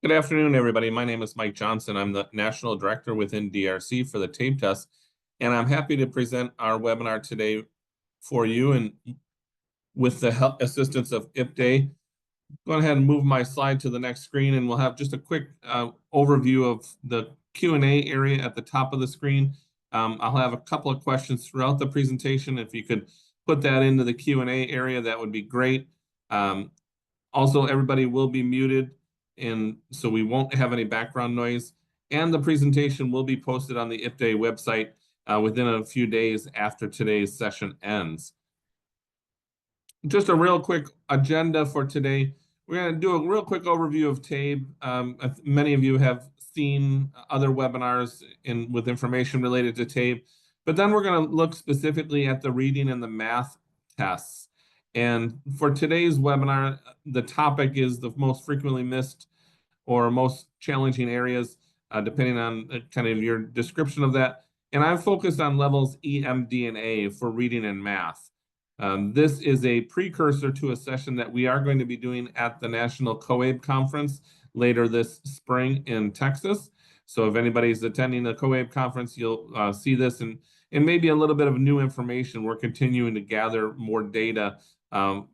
Good afternoon, everybody. My name is Mike Johnson. I'm the National Director within DRC for the TABE test, and I'm happy to present our webinar today for you and with the help assistance of IPDAY. Go ahead and move my slide to the next screen, and we'll have just a quick overview of the Q&A area at the top of the screen. I'll have a couple of questions throughout the presentation. If you could put that into the Q&A area, that would be great. Also, everybody will be muted, and so we won't have any background noise. And the presentation will be posted on the IPDAY website within a few days after today's session ends. Just a real quick agenda for today. We're going to do a real quick overview of TABE. Many of you have seen other webinars with information related to TABE, but then we're going to look specifically at the reading and the math tests. And for today's webinar, the topic is the most frequently missed or most challenging areas, depending on kind of your description of that. And I've focused on levels E, M, D, and A for reading and math. This is a precursor to a session that we are going to be doing at the National COABE Conference later this spring in Texas. So if anybody's attending the COABE Conference, you'll see this and maybe a little bit of new information. We're continuing to gather more data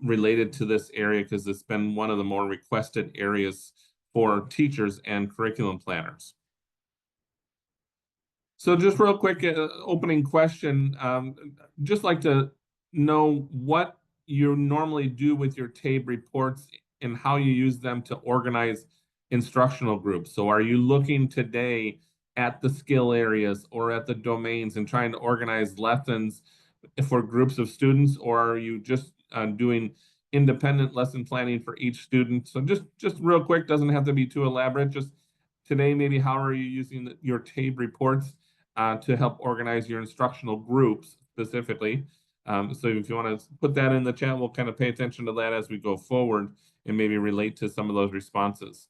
related to this area because it's been one of the more requested areas for teachers and curriculum planners. So just real quick, opening question, just like to know what you normally do with your TABE reports and how you use them to organize instructional groups. So are you looking today at the skill areas or at the domains and trying to organize lessons for groups of students, or are you just doing independent lesson planning for each student? So just real quick, doesn't have to be too elaborate. Just today, maybe how are you using your TABE reports to help organize your instructional groups specifically? So if you want to put that in the chat, we'll kind of pay attention to that as we go forward and maybe relate to some of those responses.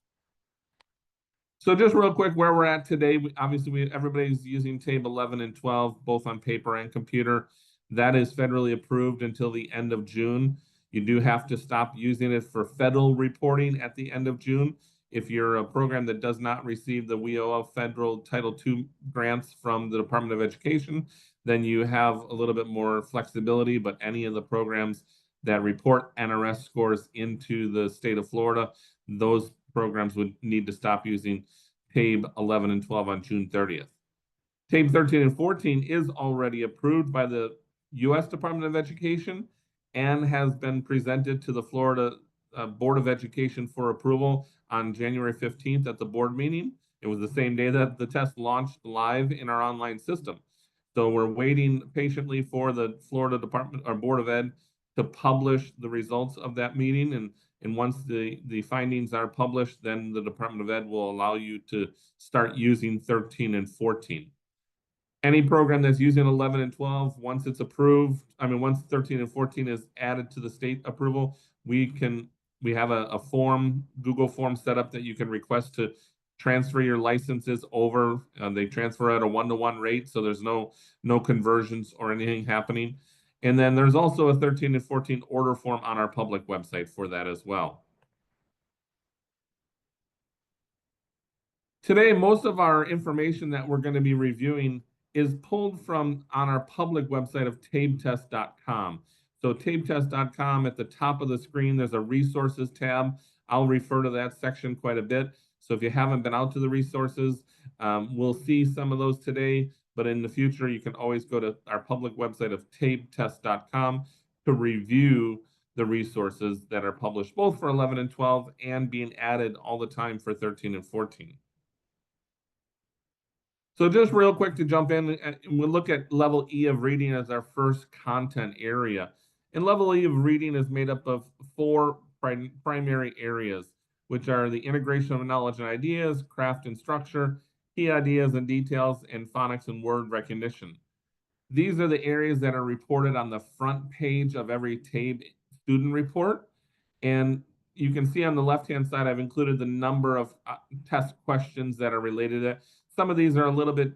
So just real quick, where we're at today, everybody's using TABE 11 and 12, both on paper and computer. That is federally approved until the end of June. You do have to stop using it for federal reporting at the end of June. If you're a program that does not receive the WIOA federal Title II grants from the Department of Education, then you have a little bit more flexibility, but any of the programs that report NRS scores into the state of Florida, those programs would need to stop using TABE 11 and 12 on June 30th. TABE 13 and 14 is already approved by the U.S. Department of Education and has been presented to the Florida Board of Education for approval on January 15th at the board meeting. It was the same day that the test launched live in our online system. So we're waiting patiently for the Florida Department or Board of Ed to publish the results of that meeting. And once the findings are published, then the Department of Ed will allow you to start using 13 and 14. Any program that's using 11 and 12, once it's approved, once 13 and 14 is added to the state approval, we have a form, Google form set up that you can request to transfer your licenses over. They transfer at a 1-to-1 rate, so there's no conversions or anything happening. And then there's also a 13 and 14 order form on our public website for that as well. Today, most of our information that we're going to be reviewing is pulled from on our public website of tabetest.com. So tabetest.com, at the top of the screen, there's a resources tab. I'll refer to that section quite a bit. So if you haven't been out to the resources, we'll see some of those today. But in the future, you can always go to our public website of tabetest.com to review the resources that are published both for 11 and 12 and being added all the time for 13 and 14. So just real quick to jump in, we'll look at level E of reading as our first content area. And level E of reading is made up of 4 primary areas, which are the integration of knowledge and ideas, craft and structure, key ideas and details, and phonics and word recognition. These are the areas that are reported on the front page of every TABE student report. And you can see on the left-hand side, I've included the number of test questions that are related to it. Some of these are a little bit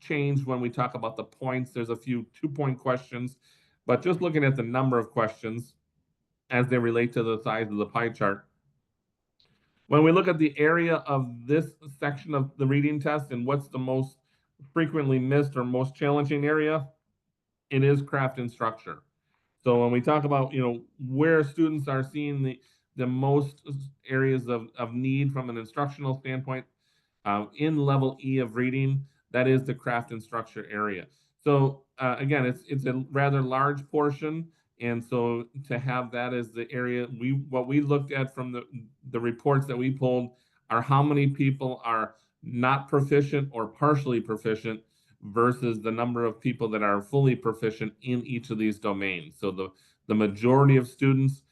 changed when we talk about the points. There's a few 2-point questions, but just looking at the number of questions as they relate to the size of the pie chart. When we look at the area of this section of the reading test and what's the most frequently missed or most challenging area, it is craft and structure. So when we talk about, where students are seeing the most areas of need from an instructional standpoint, in level E of reading, that is the craft and structure area. So again, it's a rather large portion, and so to have that as the area, what we looked at from the reports that we pulled are how many people are not proficient or partially proficient versus the number of people that are fully proficient in each of these domains. So the majority of students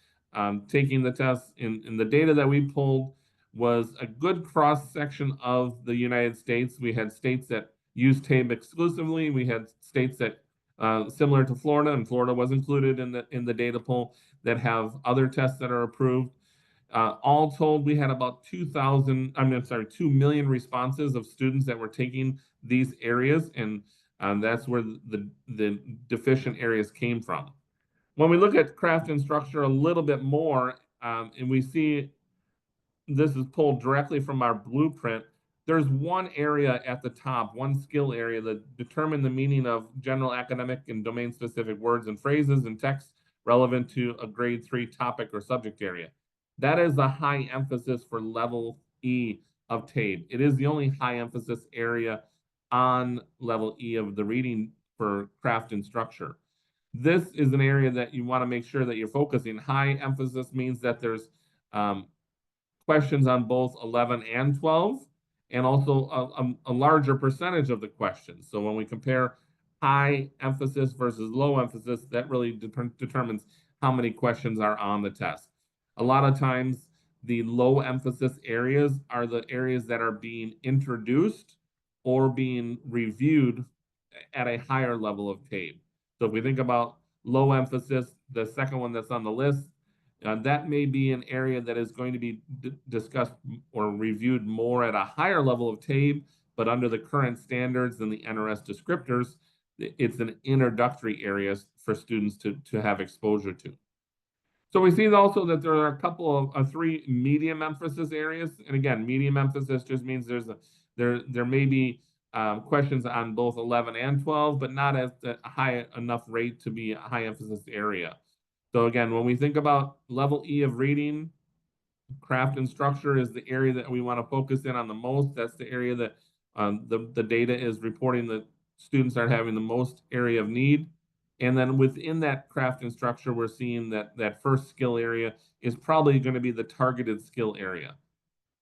taking the test in the data that we pulled was a good cross section of the United States. We had states that use TABE exclusively. We had states that similar to Florida, and Florida was included in the data pool, that have other tests that are approved. All told, we had about 2 million responses of students that were taking these areas, and that's where the deficient areas came from. When we look at craft and structure a little bit more, and we see this is pulled directly from our blueprint, there's one area at the top, one skill area that determine the meaning of general academic and domain-specific words and phrases and text relevant to a grade 3 topic or subject area. That is a high emphasis for level E of TABE. It is the only high emphasis area on level E of the reading for craft and structure. This is an area that you want to make sure that you're focusing. High emphasis means that there's questions on both 11 and 12, and also a larger percentage of the questions. So when we compare high emphasis versus low emphasis, that really determines how many questions are on the test. A lot of times, the low emphasis areas are the areas that are being introduced or being reviewed at a higher level of TABE. So if we think about low emphasis, the second one that's on the list, that may be an area that is going to be discussed or reviewed more at a higher level of TABE, but under the current standards and the NRS descriptors, it's an introductory area for students to have exposure to. So we see also that there are a couple of three medium emphasis areas. And again, medium emphasis just means there may be questions on both 11 and 12, but not at a high enough rate to be a high emphasis area. So again, when we think about level E of reading, craft and structure is the area that we want to focus in on the most. That's the area that the data is reporting that students are having the most area of need. And then within that craft and structure, we're seeing that first skill area is probably going to be the targeted skill area.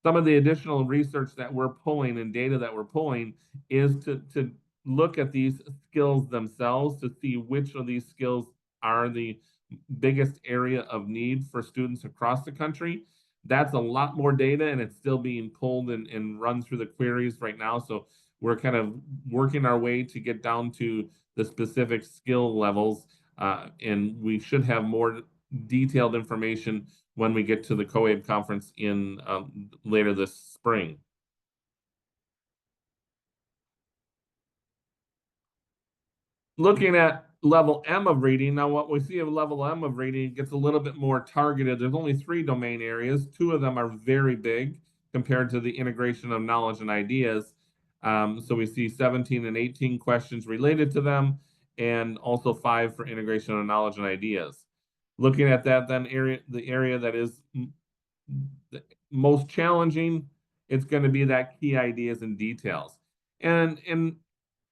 Some of the additional research that we're pulling and data that we're pulling is to look at these skills themselves to see which of these skills are the biggest area of need for students across the country. That's a lot more data, and it's still being pulled and run through the queries right now. So we're kind of working our way to get down to the specific skill levels, and we should have more detailed information when we get to the COABE conference in later this spring. Looking at level M of reading, now what we see of level M of reading gets a little bit more targeted. There's only 3 domain areas. 2 of them are very big compared to the integration of knowledge and ideas. So we see 17 and 18 questions related to them, and also 5 for integration of knowledge and ideas. Looking at that, then the area that is the most challenging, it's going to be that key ideas and details. And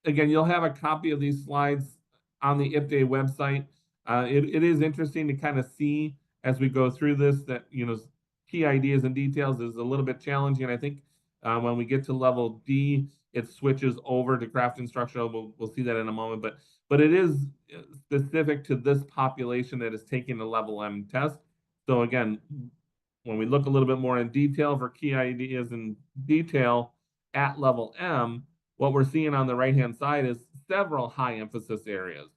again, you'll have a copy of these slides on the IPDA website. It is interesting to kind of see as we go through this that, key ideas and details is a little bit challenging. I think when we get to level D, it switches over to craft instructional. We'll see that in a moment, but it is specific to this population that is taking the level M test. So again, when we look a little bit more in detail for key ideas and detail at level M, what we're seeing on the right-hand side is several high emphasis areas.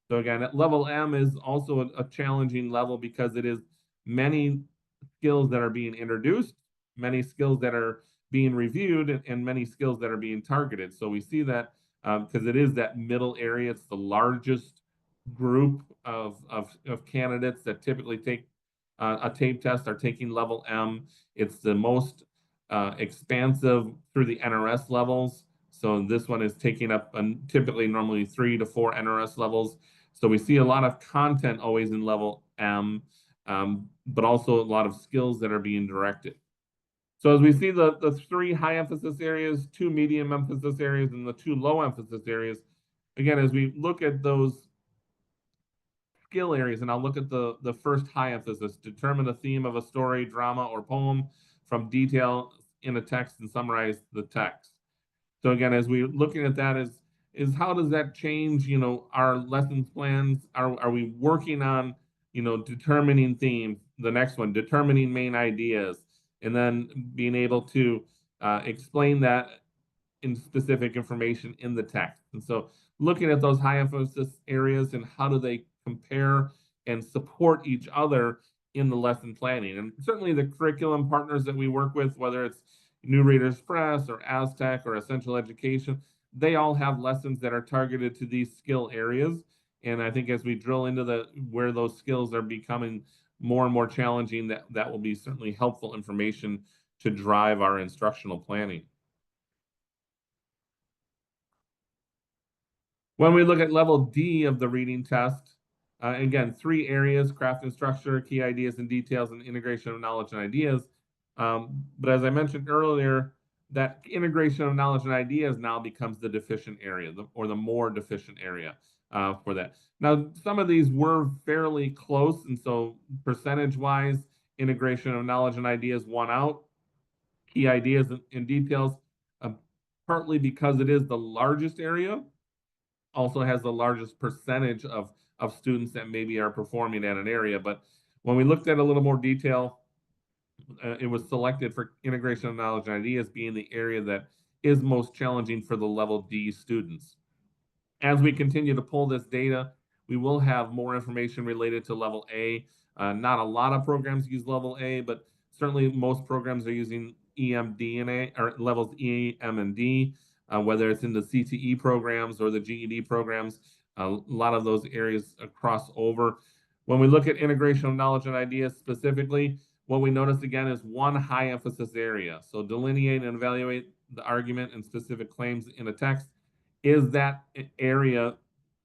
So again, at level M is also a challenging level because it is many skills that are being introduced, many skills that are being reviewed, and many skills that are being targeted. So we see that because it is that middle area. It's the largest group of candidates that typically take a TABE test are taking level M. It's the most expansive through the NRS levels. So this one is taking up typically normally 3 to 4 NRS levels. So we see a lot of content always in level M, but also a lot of skills that are being directed. So as we see the 3 high emphasis areas, 2 medium emphasis areas, and the 2 low emphasis areas, again, as we look at those skill areas, and I'll look at the first high emphasis, determine the theme of a story, drama, or poem from detail in a text and summarize the text. So again, as we're looking at that is how does that change, our lessons plans? Are we working on, determining themes? The next one, determining main ideas, and then being able to explain that in specific information in the text. And so looking at those high emphasis areas and how do they compare and support each other in the lesson planning. And certainly the curriculum partners that we work with, whether it's New Readers Press or Aztec or Essential Education, they all have lessons that are targeted to these skill areas. And I think as we drill into where those skills are becoming more and more challenging, that will be certainly helpful information to drive our instructional planning. When we look at level D of the reading test, again, 3 areas: craft and structure, key ideas and details, and integration of knowledge and ideas. But as I mentioned earlier, that integration of knowledge and ideas now becomes the deficient area, or the more deficient area for that. Now, some of these were fairly close, and so percentage-wise, integration of knowledge and ideas won out. Key ideas and details, partly because it is the largest area, also has the largest percentage of students that maybe are performing at an area. But when we looked at a little more detail, it was selected for integration of knowledge and ideas being the area that is most challenging for the level D students. As we continue to pull this data, we will have more information related to level A. Not a lot of programs use level A, but certainly most programs are using EMD and A, or levels E, M, and D. Whether it's in the CTE programs or the GED programs, a lot of those areas cross over. When we look at integration of knowledge and ideas specifically, what we notice again is 1 high emphasis area. So delineate and evaluate the argument and specific claims in a text. Is that area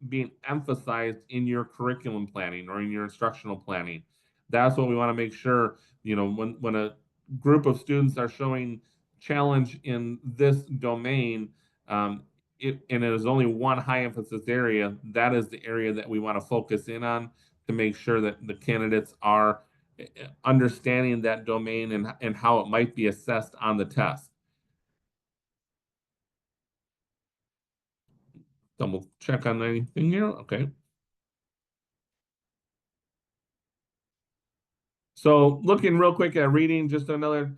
being emphasized in your curriculum planning or in your instructional planning? That's what we want to make sure, when a group of students are showing challenge in this domain, and it is only 1 high emphasis area, that is the area that we want to focus in on to make sure that the candidates are understanding that domain and how it might be assessed on the test. Double check on anything here. Okay. So looking real quick at reading, just another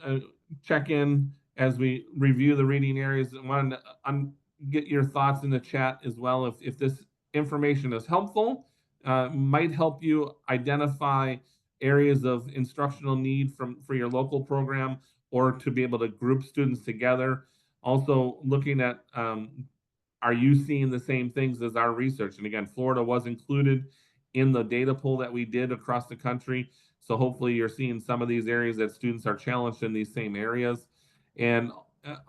check-in as we review the reading areas. I wanted to get your thoughts in the chat as well. If this information is helpful, might help you identify areas of instructional need for your local program, or to be able to group students together. Also looking at, are you seeing the same things as our research? And again, Florida was included in the data pool that we did across the country. So hopefully you're seeing some of these areas that students are challenged in these same areas. And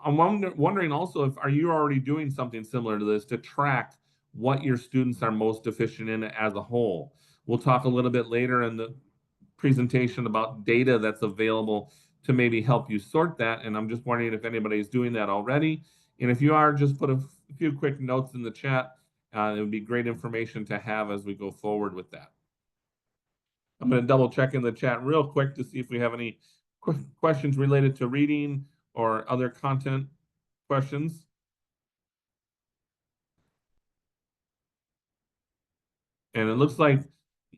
I'm wondering also, are you already doing something similar to this to track what your students are most deficient in as a whole? We'll talk a little bit later in the presentation about data that's available to maybe help you sort that. And I'm just wondering if anybody's doing that already. And if you are, just put a few quick notes in the chat. It would be great information to have as we go forward with that. I'm going to double check in the chat real quick to see if we have any questions related to reading or other content questions. And it looks like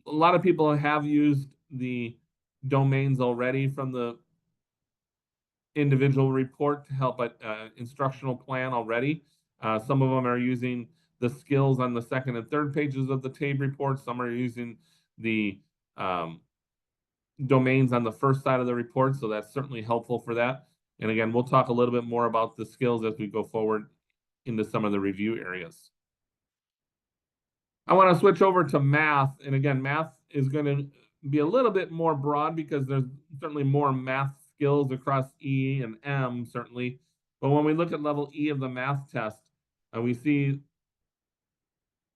a lot of people have used the domains already from the individual report to help instructional plan already. Some of them are using the skills on the 2nd and 3rd pages of the TABE report. Some are using the domains on the first side of the report, so that's certainly helpful for that. And again, we'll talk a little bit more about the skills as we go forward into some of the review areas. I want to switch over to math. And again, math is going to be a little bit more broad because there's certainly more math skills across E and M, certainly. But when we look at level E of the math test, we see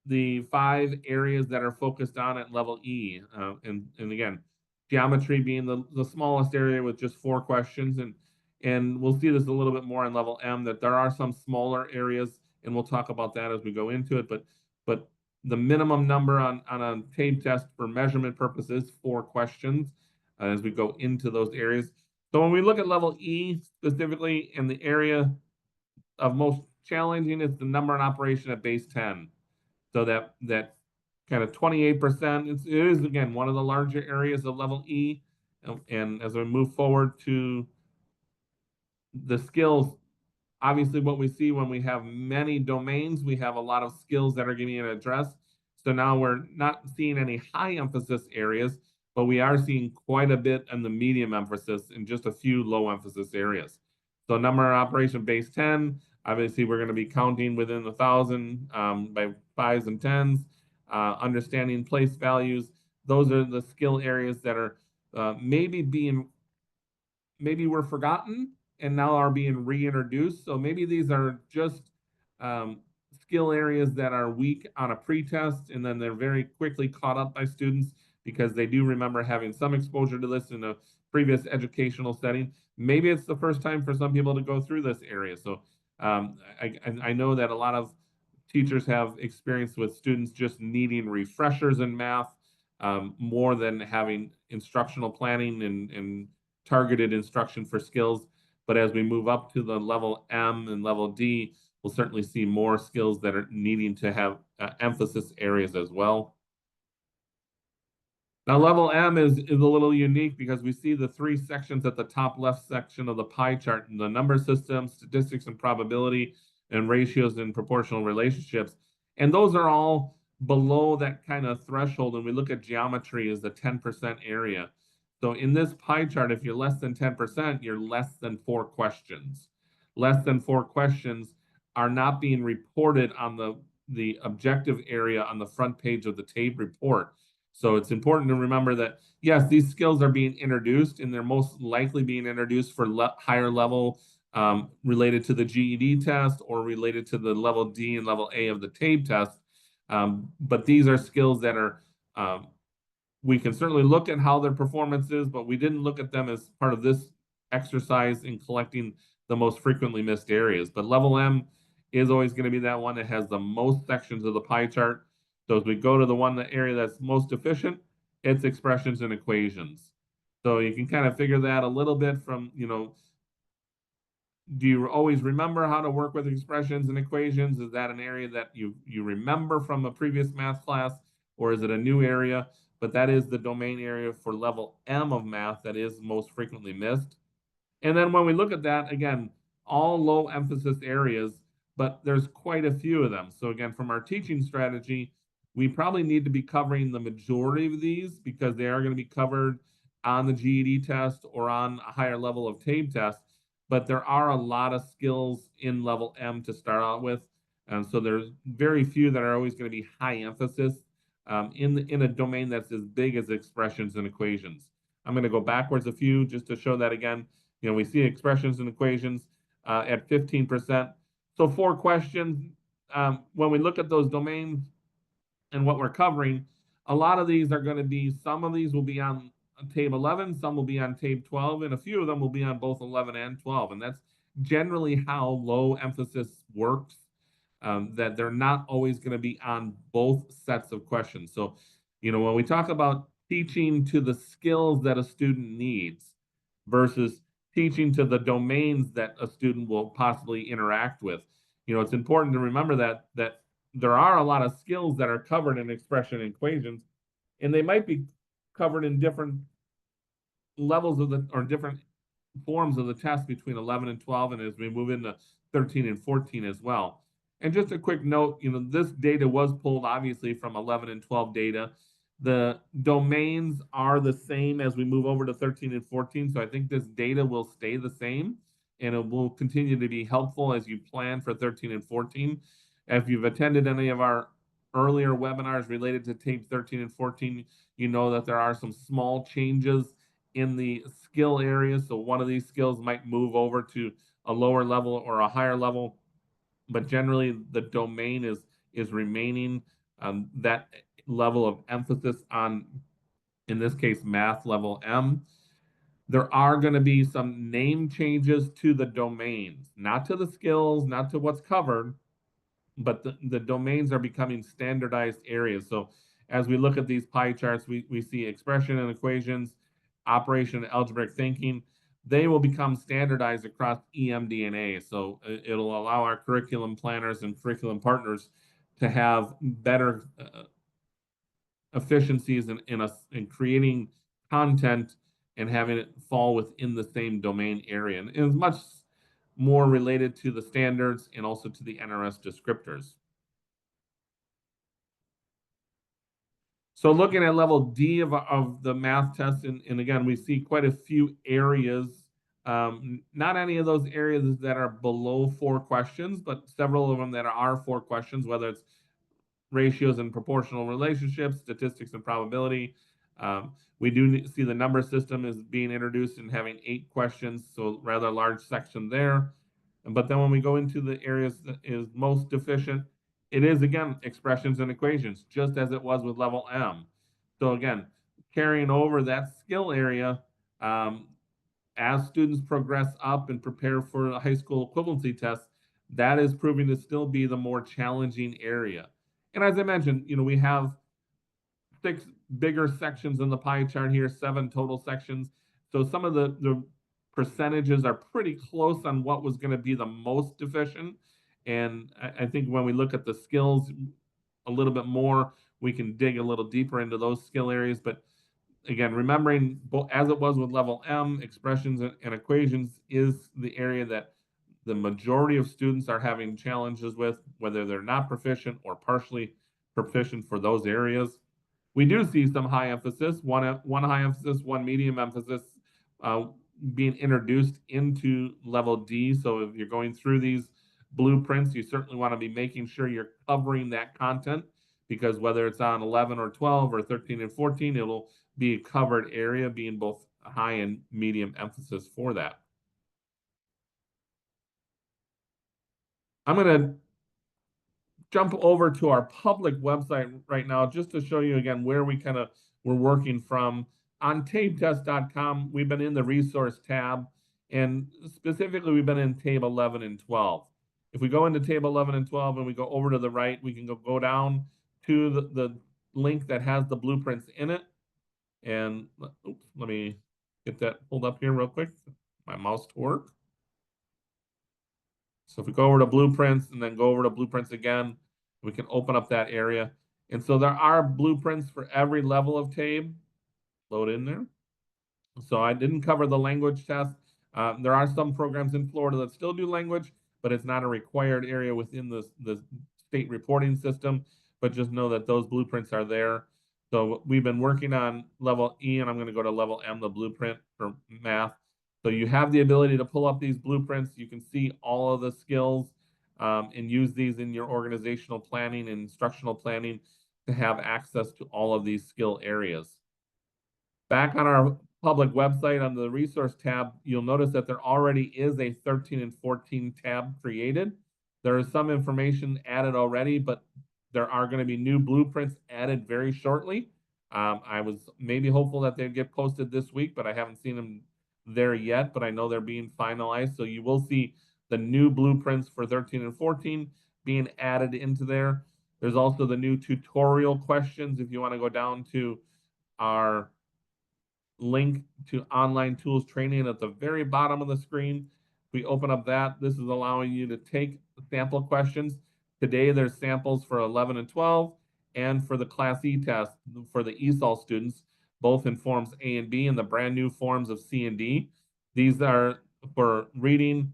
the 5 areas that are focused on at level E. And again, geometry being the smallest area with just 4 questions. And we'll see this a little bit more in level M, that there are some smaller areas, and we'll talk about that as we go into it. But the minimum number on a TABE test for measurement purposes, 4 questions as we go into those areas. So when we look at level E specifically, in the area of most challenging, it's the number and operation at base 10. So that kind of 28%, it is, again, one of the larger areas of level E. And as we move forward to the skills, obviously what we see when we have many domains, we have a lot of skills that are getting addressed. So now we're not seeing any high emphasis areas, but we are seeing quite a bit in the medium emphasis and just a few low emphasis areas. So number of operation base 10, obviously we're going to be counting within 1,000 by 5s and 10s, understanding place values. Those are the skill areas that are maybe were forgotten and now are being reintroduced. So maybe these are just skill areas that are weak on a pretest, and then they're very quickly caught up by students because they do remember having some exposure to this in a previous educational setting. Maybe it's the first time for some people to go through this area. So I know that a lot of teachers have experience with students just needing refreshers in math more than having instructional planning and targeted instruction for skills. But as we move up to the level M and level D, we'll certainly see more skills that are needing to have emphasis areas as well. Now, level M is a little unique because we see the 3 sections at the top left section of the pie chart: the number system, statistics and probability, and ratios and proportional relationships. And those are all below that kind of threshold. And we look at geometry as the 10% area. So in this pie chart, if you're less than 10%, you're less than 4 questions. Less than 4 questions are not being reported on the objective area on the front page of the TABE report. So it's important to remember that, yes, these skills are being introduced, and they're most likely being introduced for higher level related to the GED test or related to the level D and level A of the TABE test. But these are skills that are, we can certainly look at how their performance is, but we didn't look at them as part of this exercise in collecting the most frequently missed areas. But level M is always going to be that one that has the most sections of the pie chart. So as we go to the area that's most efficient, it's expressions and equations. So you can kind of figure that a little bit from, do you always remember how to work with expressions and equations? Is that an area that you remember from a previous math class, or is it a new area? But that is the domain area for level M of math that is most frequently missed. And then when we look at that, again, all low emphasis areas, but there's quite a few of them. So again, from our teaching strategy, we probably need to be covering the majority of these because they are going to be covered on the GED test or on a higher level of TABE test. But there are a lot of skills in level M to start out with. And so there's very few that are always going to be high emphasis in a domain that's as big as expressions and equations. I'm going to go backwards a few just to show that again. We see expressions and equations at 15%. So 4 questions. When we look at those domains and what we're covering, a lot of these are going to be, some of these will be on TABE 11, some will be on TABE 12, and a few of them will be on both 11 and 12. And that's generally how low emphasis works, that they're not always going to be on both sets of questions. So, when we talk about teaching to the skills that a student needs versus teaching to the domains that a student will possibly interact with, it's important to remember that there are a lot of skills that are covered in expression and equations, and they might be covered in different levels or different forms of the test between 11 and 12, and as we move into 13 and 14 as well. And just a quick note, this data was pulled obviously from 11 and 12 data. The domains are the same as we move over to 13 and 14, so I think this data will stay the same, and it will continue to be helpful as you plan for 13 and 14. If you've attended any of our earlier webinars related to TABE 13 and 14, you know that there are some small changes in the skill areas. So one of these skills might move over to a lower level or a higher level, but generally the domain is remaining that level of emphasis on, in this case, math level M. There are going to be some name changes to the domains, not to the skills, not to what's covered, but the domains are becoming standardized areas. So as we look at these pie charts, we see expression and equations, operation and algebraic thinking. They will become standardized across EMDNA. So it'll allow our curriculum planners and curriculum partners to have better efficiencies in creating content and having it fall within the same domain area. And it's much more related to the standards and also to the NRS descriptors. So looking at level D of the math test, and again, we see quite a few areas, not any of those areas that are below 4 questions, but several of them that are 4 questions, whether it's ratios and proportional relationships, statistics and probability. We do see the number system is being introduced and having 8 questions, so rather large section there. But then when we go into the areas that is most deficient, it is again expressions and equations, just as it was with level M. So again, carrying over that skill area, as students progress up and prepare for a high school equivalency test, that is proving to still be the more challenging area. And as I mentioned, we have 6 bigger sections in the pie chart here, 7 total sections. So some of the percentages are pretty close on what was going to be the most deficient. And I think when we look at the skills a little bit more, we can dig a little deeper into those skill areas. But again, remembering, as it was with level M, expressions and equations is the area that the majority of students are having challenges with, whether they're not proficient or partially proficient for those areas. We do see some high emphasis, one high emphasis, one medium emphasis being introduced into level D. So if you're going through these blueprints, you certainly want to be making sure you're covering that content, because whether it's on 11 or 12 or 13 and 14, it'll be a covered area, being both high and medium emphasis for that. I'm going to jump over to our public website right now just to show you again where we're working from. On tabetest.com, we've been in the resource tab, and specifically we've been in TABE 11 and 12. If we go into TABE 11 and 12 and we go over to the right, we can go down to the link that has the blueprints in it. And oops, let me get that pulled up here real quick, my mouse to work. So if we go over to blueprints and then go over to blueprints again, we can open up that area. And so there are blueprints for every level of TABE. Load in there. So I didn't cover the language test. There are some programs in Florida that still do language, but it's not a required area within the state reporting system. But just know that those blueprints are there. So we've been working on level E, and I'm going to go to level M, the blueprint for math. So you have the ability to pull up these blueprints. You can see all of the skills and use these in your organizational planning and instructional planning to have access to all of these skill areas. Back on our public website on the resource tab, you'll notice that there already is a 13 and 14 tab created. There is some information added already, but there are going to be new blueprints added very shortly. I was maybe hopeful that they'd get posted this week, but I haven't seen them there yet, but I know they're being finalized. So you will see the new blueprints for 13 and 14 being added into there. There's also the new tutorial questions. If you want to go down to our link to online tools training at the very bottom of the screen, if we open up that, this is allowing you to take sample questions. Today, there's samples for 11 and 12 and for the Class E test for the ESOL students, both in forms A and B and the brand new forms of C and D. These are for reading,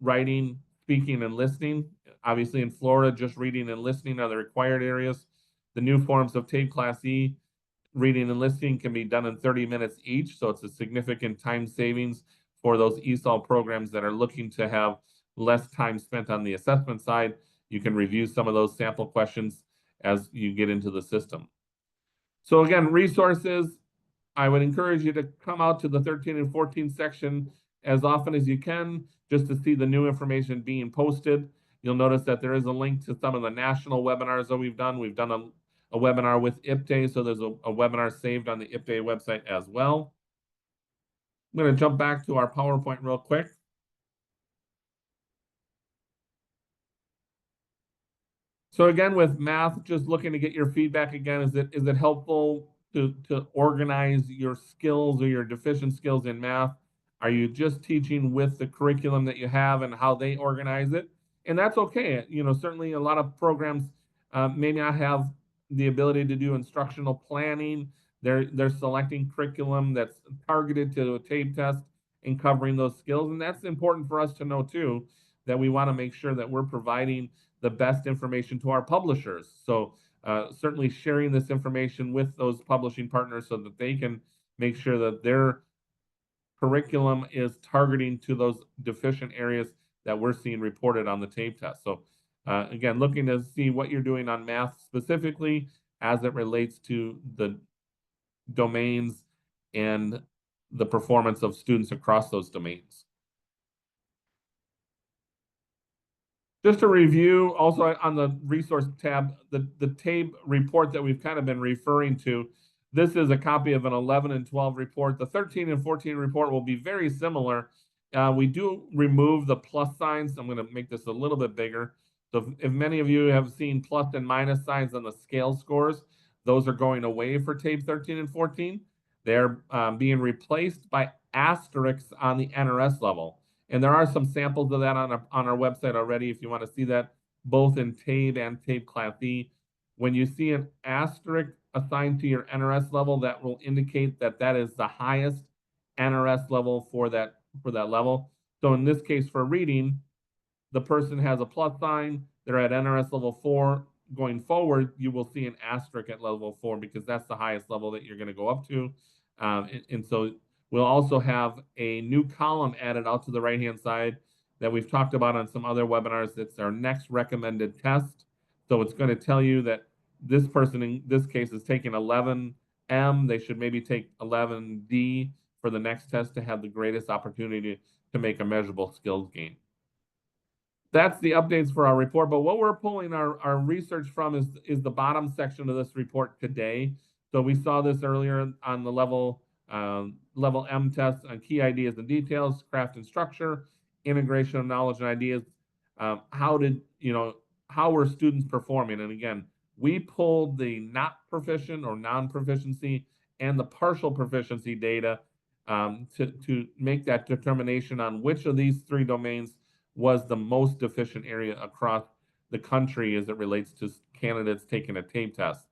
writing, speaking, and listening. Obviously, in Florida, just reading and listening are the required areas. The new forms of TABE Class E, reading and listening, can be done in 30 minutes each, so it's a significant time savings for those ESOL programs that are looking to have less time spent on the assessment side. You can review some of those sample questions as you get into the system. So again, resources, I would encourage you to come out to the 13 and 14 section as often as you can, just to see the new information being posted. You'll notice that there is a link to some of the national webinars that we've done. We've done a webinar with IPTAY, so there's a webinar saved on the IPTAY website as well. I'm going to jump back to our PowerPoint real quick. So again, with math, just looking to get your feedback again, is it helpful to organize your skills or your deficient skills in math? Are you just teaching with the curriculum that you have and how they organize it? And that's okay. You know, certainly a lot of programs may not have the ability to do instructional planning. They're selecting curriculum that's targeted to a TABE test and covering those skills. And that's important for us to know too, that we want to make sure that we're providing the best information to our publishers. So certainly sharing this information with those publishing partners so that they can make sure that their curriculum is targeting to those deficient areas that we're seeing reported on the TABE test. So again, looking to see what you're doing on math specifically as it relates to the domains and the performance of students across those domains. Just to review, also on the resource tab, the TABE report that we've kind of been referring to, this is a copy of an 11 and 12 report. The 13 and 14 report will be very similar. We do remove the plus signs. I'm going to make this a little bit bigger. So if many of you have seen plus and minus signs on the scale scores, those are going away for TABE 13 and 14. They're being replaced by asterisks on the NRS level. And there are some samples of that on our website already if you want to see that, both in TABE and TABE Class E. When you see an asterisk assigned to your NRS level, that will indicate that that is the highest NRS level for that level. So in this case, for reading, the person has a plus sign, they're at NRS level 4. Going forward, you will see an asterisk at level 4 because that's the highest level that you're going to go up to. And so we'll also have a new column added out to the right-hand side that we've talked about on some other webinars. It's our next recommended test. So it's going to tell you that this person in this case is taking 11M. They should maybe take 11D for the next test to have the greatest opportunity to make a measurable skills gain. That's the updates for our report. But what we're pulling our research from is the bottom section of this report today. So we saw this earlier on the level M test on key ideas and details, craft and structure, integration of knowledge and ideas. How were students performing? And again, we pulled the not proficient or non-proficiency and the partial proficiency data to make that determination on which of these three domains was the most deficient area across the country as it relates to candidates taking a TABE test.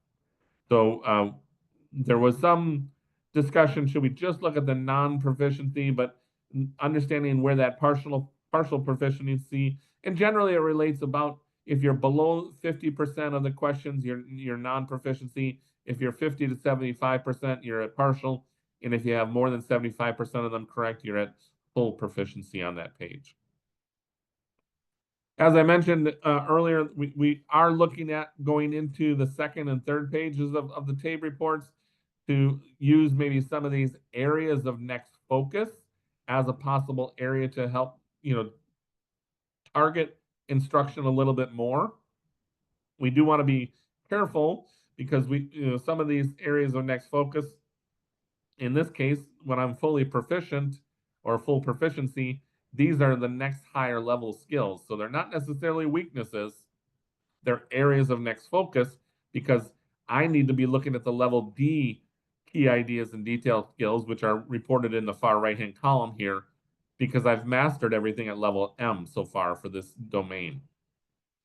So there was some discussion, should we just look at the non-proficiency, but understanding where that partial proficiency, and generally it relates about if you're below 50% of the questions, you're non-proficiency. If you're 50 to 75%, you're at partial. And if you have more than 75% of them correct, you're at full proficiency on that page. As I mentioned earlier, we are looking at going into the second and third pages of the TABE reports to use maybe some of these areas of next focus as a possible area to help, target instruction a little bit more. We do want to be careful because some of these areas of next focus, in this case, when I'm fully proficient or full proficiency, these are the next higher level skills. So they're not necessarily weaknesses. They're areas of next focus because I need to be looking at the level D key ideas and detailed skills, which are reported in the far right-hand column here, because I've mastered everything at level M so far for this domain.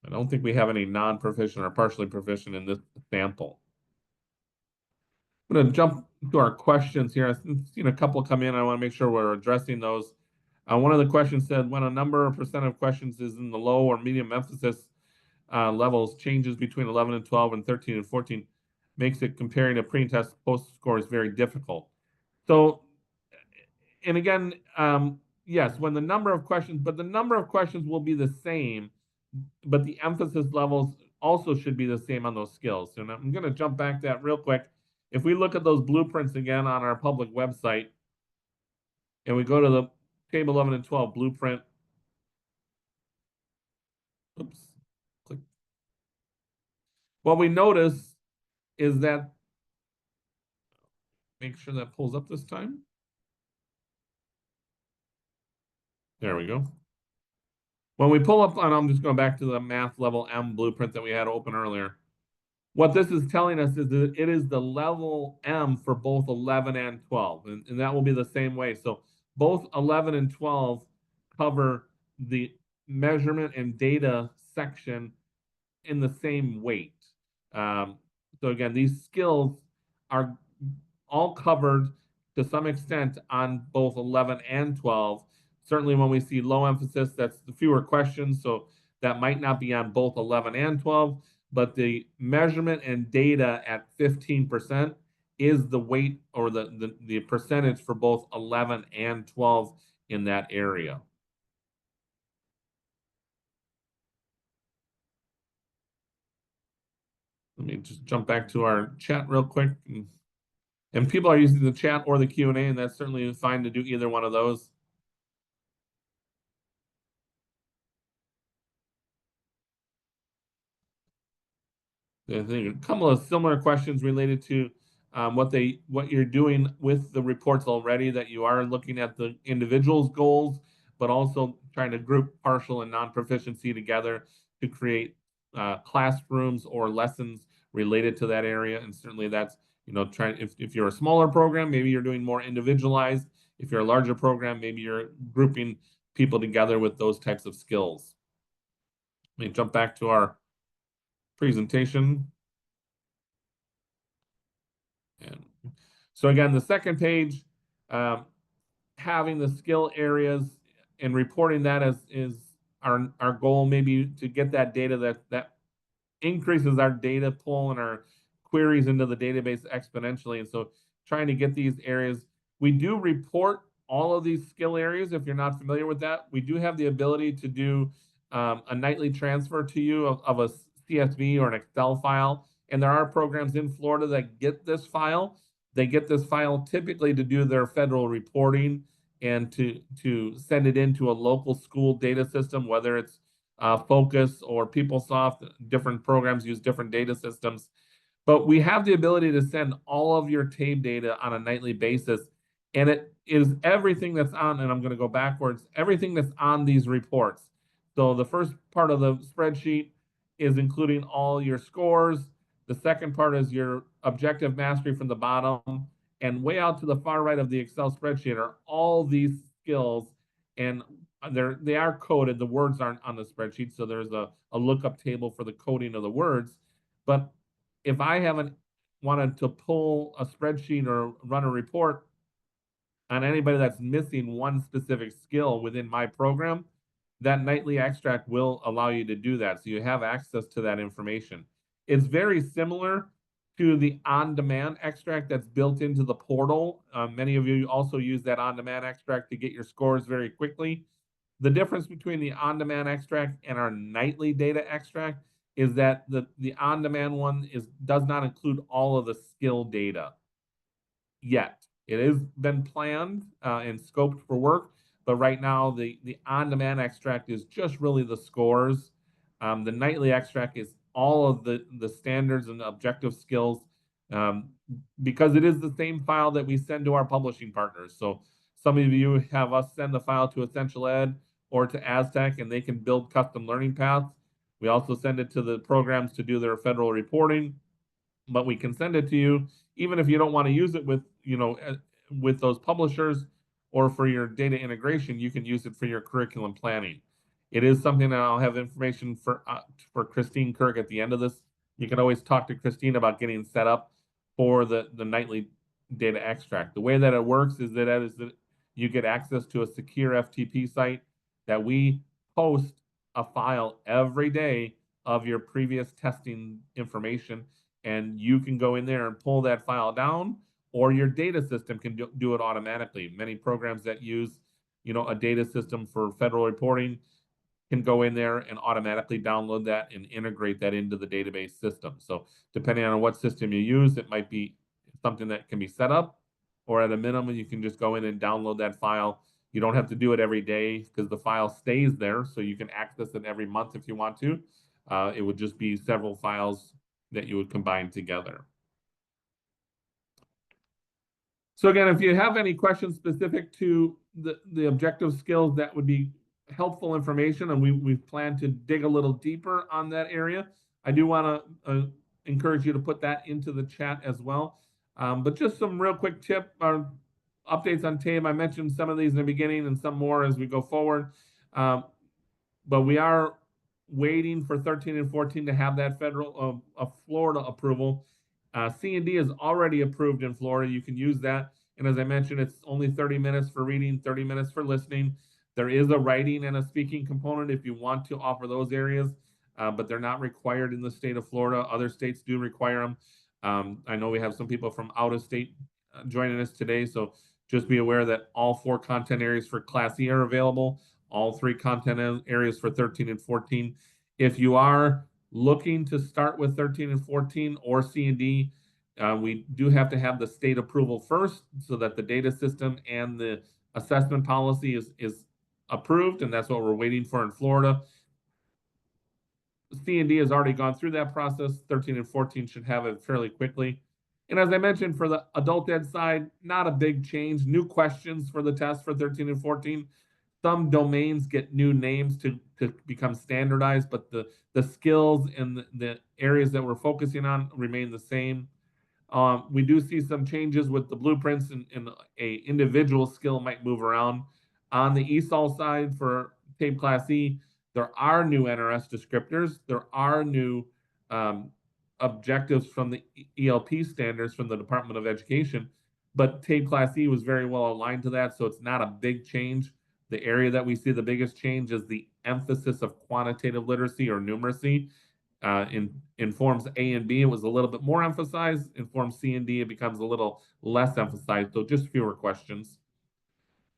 I don't think we have any non-proficient or partially proficient in this sample. I'm going to jump to our questions here. I've seen a couple come in. I want to make sure we're addressing those. One of the questions said, when a number or percent of questions is in the low or medium emphasis levels, changes between 11 and 12 and 13 and 14 makes it comparing a pre and test post scores very difficult. So, and again, yes, when the number of questions will be the same, but the emphasis levels also should be the same on those skills. So I'm going to jump back to that real quick. If we look at those blueprints again on our public website, and we go to the table 11 and 12 blueprint, oops, click. What we notice is that, make sure that pulls up this time. There we go. When we pull up, and I'm just going back to the math level M blueprint that we had open earlier. What this is telling us is that it is the level M for both 11 and 12, and that will be the same way. So both 11 and 12 cover the measurement and data section in the same weight. So again, these skills are all covered to some extent on both 11 and 12. Certainly when we see low emphasis, that's the fewer questions, so that might not be on both 11 and 12, but the measurement and data at 15% is the weight or the percentage for both 11 and 12 in that area. Let me just jump back to our chat real quick. And people are using the chat or the Q&A, and that's certainly fine to do either one of those. I think a couple of similar questions related to what you're doing with the reports already, that you are looking at the individual's goals, but also trying to group partial and non-proficiency together to create classrooms or lessons related to that area. And certainly that's, if you're a smaller program, maybe you're doing more individualized. If you're a larger program, maybe you're grouping people together with those types of skills. Let me jump back to our presentation. And so again, the second page, having the skill areas and reporting that is our goal, maybe to get that data that increases our data pool and our queries into the database exponentially. And so trying to get these areas, we do report all of these skill areas. If you're not familiar with that, we do have the ability to do a nightly transfer to you of a CSV or an Excel file. And there are programs in Florida that get this file. They get this file typically to do their federal reporting and to send it into a local school data system, whether it's Focus or PeopleSoft. Different programs use different data systems. But we have the ability to send all of your TABE data on a nightly basis. And it is everything that's on, and I'm going to go backwards, everything that's on these reports. So the first part of the spreadsheet is including all your scores. The second part is your objective mastery from the bottom. And way out to the far right of the Excel spreadsheet are all these skills. And they are coded. The words aren't on the spreadsheet. So there's a lookup table for the coding of the words. But if I haven't wanted to pull a spreadsheet or run a report on anybody that's missing one specific skill within my program, that nightly extract will allow you to do that. So you have access to that information. It's very similar to the on-demand extract that's built into the portal. Many of you also use that on-demand extract to get your scores very quickly. The difference between the on-demand extract and our nightly data extract is that the on-demand one does not include all of the skill data yet. It has been planned and scoped for work, but right now the on-demand extract is just really the scores. The nightly extract is all of the standards and objective skills, because it is the same file that we send to our publishing partners. So some of you have us send the file to Essential Ed or to Aztec, and they can build custom learning paths. We also send it to the programs to do their federal reporting, but we can send it to you even if you don't want to use it with those publishers or for your data integration. You can use it for your curriculum planning. It is something that I'll have information for Christine Kirk at the end of this. You can always talk to Christine about getting set up for the nightly data extract. The way that it works is that you get access to a secure FTP site that we post a file every day of your previous testing information, and you can go in there and pull that file down, or your data system can do it automatically. Many programs that use, a data system for federal reporting can go in there and automatically download that and integrate that into the database system. So depending on what system you use, it might be something that can be set up, or at a minimum, you can just go in and download that file. You don't have to do it every day because the file stays there, so you can access it every month if you want to. It would just be several files that you would combine together. So again, if you have any questions specific to the objective skills, that would be helpful information, and we plan to dig a little deeper on that area. I do want to encourage you to put that into the chat as well. But just some real quick updates on TABE. I mentioned some of these in the beginning and some more as we go forward. But we are waiting for 13 and 14 to have that federal Florida approval. C&D is already approved in Florida. You can use that. And as I mentioned, it's only 30 minutes for reading, 30 minutes for listening. There is a writing and a speaking component if you want to offer those areas, but they're not required in the state of Florida. Other states do require them. I know we have some people from out of state joining us today, so just be aware that all 4 content areas for Class E are available, all 3 content areas for 13 and 14. If you are looking to start with 13 and 14 or C&D, we do have to have the state approval first so that the data system and the assessment policy is approved, and that's what we're waiting for in Florida. C&D has already gone through that process. 13 and 14 should have it fairly quickly. And as I mentioned, for the adult ed side, not a big change. New questions for the test for 13 and 14. Some domains get new names to become standardized, but the skills and the areas that we're focusing on remain the same. We do see some changes with the blueprints, and a individual skill might move around. On the ESOL side for TABE Class E, there are new NRS descriptors. There are new objectives from the ELP standards from the Department of Education, but TABE Class E was very well aligned to that, so it's not a big change. The area that we see the biggest change is the emphasis of quantitative literacy or numeracy. In forms A and B, it was a little bit more emphasized. In form C and D, it becomes a little less emphasized, so just fewer questions.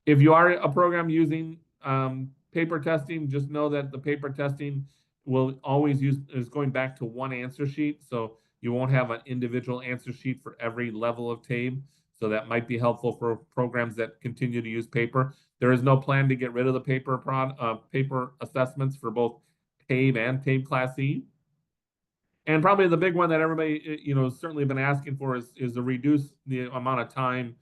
If you are a program using paper testing, just know that the paper testing will always is going back to one answer sheet, so you won't have an individual answer sheet for every level of TABE. So that might be helpful for programs that continue to use paper. There is no plan to get rid of the paper assessments for both TABE and TABE Class E. And probably the big one that everybody, certainly been asking for is to reduce the amount of time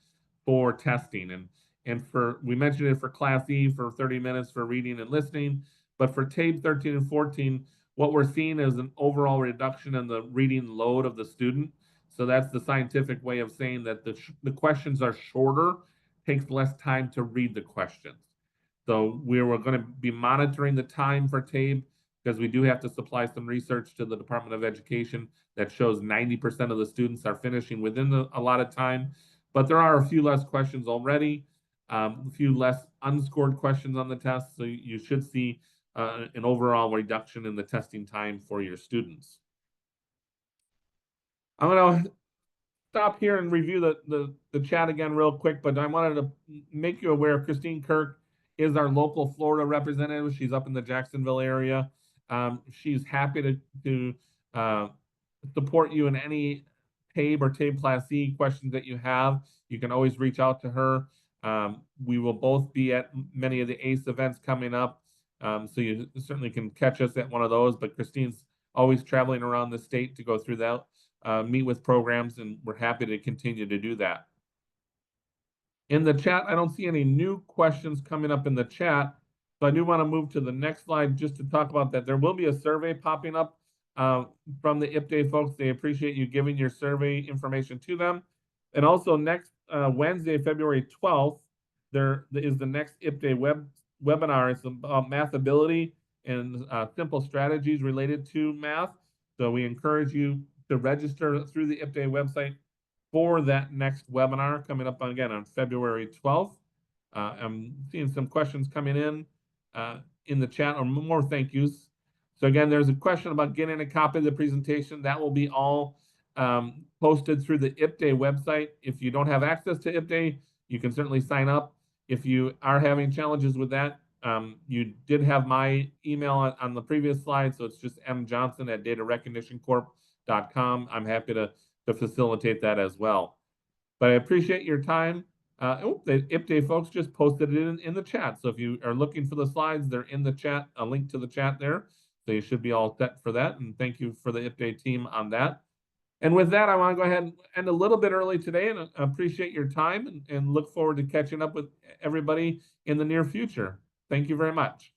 for testing. And we mentioned it for Class E for 30 minutes for reading and listening, but for TABE 13 and 14, what we're seeing is an overall reduction in the reading load of the student. So that's the scientific way of saying that the questions are shorter, takes less time to read the questions. So we're going to be monitoring the time for TABE, because we do have to supply some research to the Department of Education that shows 90% of the students are finishing within the allotted time. But there are a few less questions already, a few less unscored questions on the test. So you should see an overall reduction in the testing time for your students. I'm going to stop here and review the chat again real quick, but I wanted to make you aware Christine Kirk is our local Florida representative. She's up in the Jacksonville area. She's happy to support you in any TABE or TABE Class E questions that you have. You can always reach out to her. We will both be at many of the ACE events coming up, so you certainly can catch us at one of those. But Christine's always traveling around the state to go through that, meet with programs, and we're happy to continue to do that. In the chat, I don't see any new questions coming up in the chat. So I do want to move to the next slide just to talk about that. There will be a survey popping up from the IPDA folks. They appreciate you giving your survey information to them. And also next Wednesday, February 12th, there is the next IPDA webinar. It's about math ability and simple strategies related to math. So we encourage you to register through the IPDA website for that next webinar coming up again on February 12th. I'm seeing some questions coming in the chat, or more thank yous. So again, there's a question about getting a copy of the presentation. That will be all posted through the IPDA website. If you don't have access to IPDA, you can certainly sign up. If you are having challenges with that, You did have my email on the previous slide, so it's just mjohnson@datarecognitioncorp.com. I'm happy to facilitate that as well. But I appreciate your time. The IPDAY folks just posted it in the chat. So if you are looking for the slides, they're in the chat, a link to the chat there. So you should be all set for that. And thank you for the IPDAY team on that. And with that, I want to go ahead and end a little bit early today, and appreciate your time and look forward to catching up with everybody in the near future. Thank you very much.